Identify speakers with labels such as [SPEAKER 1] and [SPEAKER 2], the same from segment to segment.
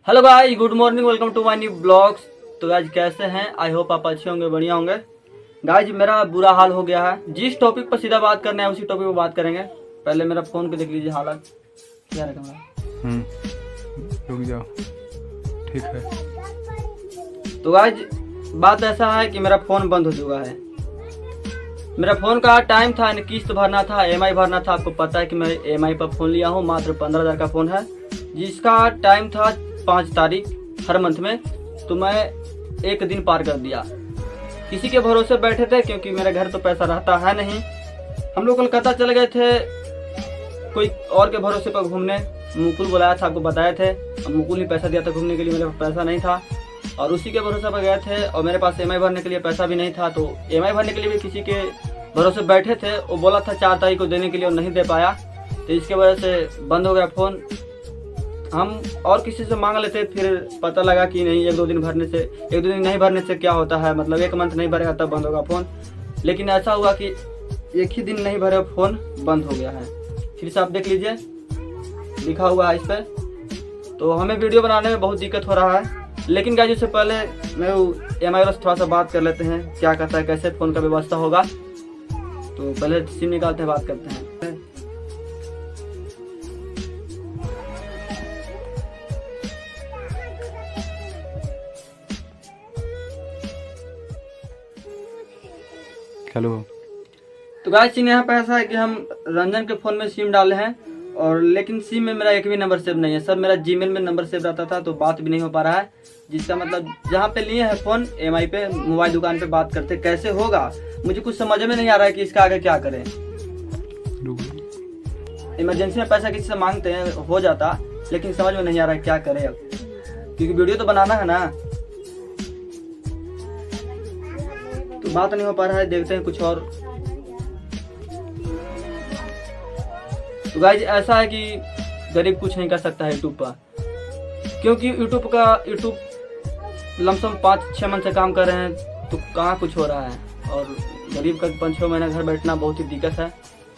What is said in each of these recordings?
[SPEAKER 1] Hello guys, good morning, welcome to my new blogs. तो guys कैसे हैं? I hope आप अच्छे होंगे, बढ़िया होंगे। गाइस मेरा बुरा हाल हो गया है। जिस टॉपिक पर सीधा बात करना है उसी टॉपिक पर बात करेंगे। पहले मेरा फोन को देख लीजिए हालत क्या है कैमरा।
[SPEAKER 2] रुक जाओ, ठीक है।
[SPEAKER 1] तो गाइस बात ऐसा है कि मेरा फोन बंद हो चुका है। मेरा फोन का टाइम था, किस्त भरना था, EMI भरना था। आपको पता है कि मैं EMI पर फोन लिया हूँ, मात्र 15,000 का फोन है, जिसका टाइम था 5 तारीख हर मंथ में। तो मैं एक दिन पार कर दिया। किसी के भरोसे बैठे थे क्योंकि मेरे घर तो पैसा रहता है नहीं। हम लोग कोलकाता चले गए थे कोई और के भरोसे पर घूमने। मुकुल बुलाया था, आपको बताए थे। अब मुकुल ने पैसा दिया था घूमने के लिए, मेरे पास पैसा नहीं था और उसी के भरोसे पर गए थे। और मेरे पास EMI भरने के लिए पैसा भी नहीं था। तो EMI भरने के लिए भी किसी के भरोसे बैठे थे। वो बोला था 4 तारीख को देने के लिए और नहीं दे पाया, तो इसके वजह से बंद हो गया फ़ोन। हम और किसी से मांग लेते, फिर पता लगा कि नहीं, एक दो दिन नहीं भरने से क्या होता है, मतलब एक मंथ नहीं भरेगा तब बंद होगा फ़ोन। लेकिन ऐसा हुआ कि एक ही दिन नहीं भरे फ़ोन बंद हो गया है। फिर से आप देख लीजिए, लिखा हुआ है इस पर। तो हमें वीडियो बनाने में बहुत दिक्कत हो रहा है। लेकिन गाइस उससे पहले मैं EMI वाला से थोड़ा सा बात कर लेते हैं, क्या कहता है, कैसे फ़ोन का व्यवस्था होगा। तो पहले सिम निकालते हैं, बात करते हैं।
[SPEAKER 2] हेलो।
[SPEAKER 1] तो गाइस सीन यहाँ पे ऐसा है कि हम रंजन के फ़ोन में सिम डाले हैं, और लेकिन सिम में मेरा एक भी नंबर सेव नहीं है। सर मेरा जीमेल में नंबर सेव रहता था, तो बात भी नहीं हो पा रहा है। जिसका मतलब जहाँ पे लिए हैं फ़ोन EMI पे, मोबाइल दुकान पे बात करते, कैसे होगा मुझे कुछ समझ में नहीं आ रहा है कि इसका आगे क्या करें। इमरजेंसी में पैसा किसी से मांगते हैं, हो जाता, लेकिन समझ में नहीं आ रहा है क्या करें अब, क्योंकि वीडियो तो बनाना है ना। तो बात नहीं हो पा रहा है, देखते हैं कुछ और। तो गाइस ऐसा है कि गरीब कुछ नहीं कर सकता है यूट्यूब पर, क्योंकि यूट्यूब लमसम 5-6 मंथ से काम कर रहे हैं, तो कहाँ कुछ हो रहा है। और गरीब का 5-6 महीना घर बैठना बहुत ही दिक्कत है,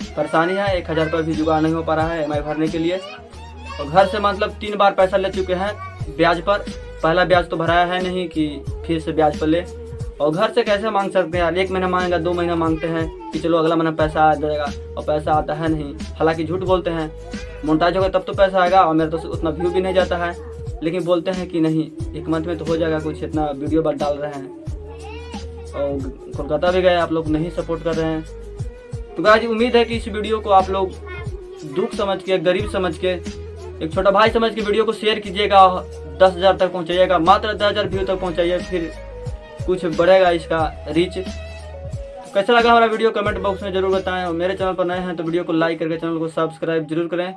[SPEAKER 1] परेशानी है। 1,000 रुपये भी जुगाड़ नहीं हो पा रहा है EMI भरने के लिए। और घर से मतलब 3 बार पैसा ले चुके हैं ब्याज पर। पहला ब्याज तो भराया है नहीं कि फिर से ब्याज पर ले। और घर से कैसे मांग सकते हैं यार, 1 महीना मांगेगा, 2 महीना मांगते हैं कि चलो अगला महीना पैसा आ जाएगा, और पैसा आता है नहीं। हालांकि झूठ बोलते हैं, मोनेटाइज होगा तब तो पैसा आएगा, और मेरा तो उतना व्यू भी नहीं जाता है। लेकिन बोलते हैं कि नहीं, 1 मंथ में तो हो जाएगा कुछ, इतना वीडियो बस डाल रहे हैं। और कोलकाता भी गए, आप लोग नहीं सपोर्ट कर रहे हैं। तो गाइस उम्मीद है कि इस वीडियो को आप लोग दुख समझ के, गरीब समझ के, एक छोटा भाई समझ के वीडियो को शेयर कीजिएगा। 10,000 तक पहुँचाइएगा, मात्र 10,000 व्यू तक पहुँचाइए, फिर कुछ बढ़ेगा इसका रीच। तो कैसा लगा हमारा वीडियो कमेंट बॉक्स में जरूर बताएं। और मेरे चैनल पर नए हैं तो वीडियो को लाइक करके चैनल को सब्सक्राइब जरूर करें।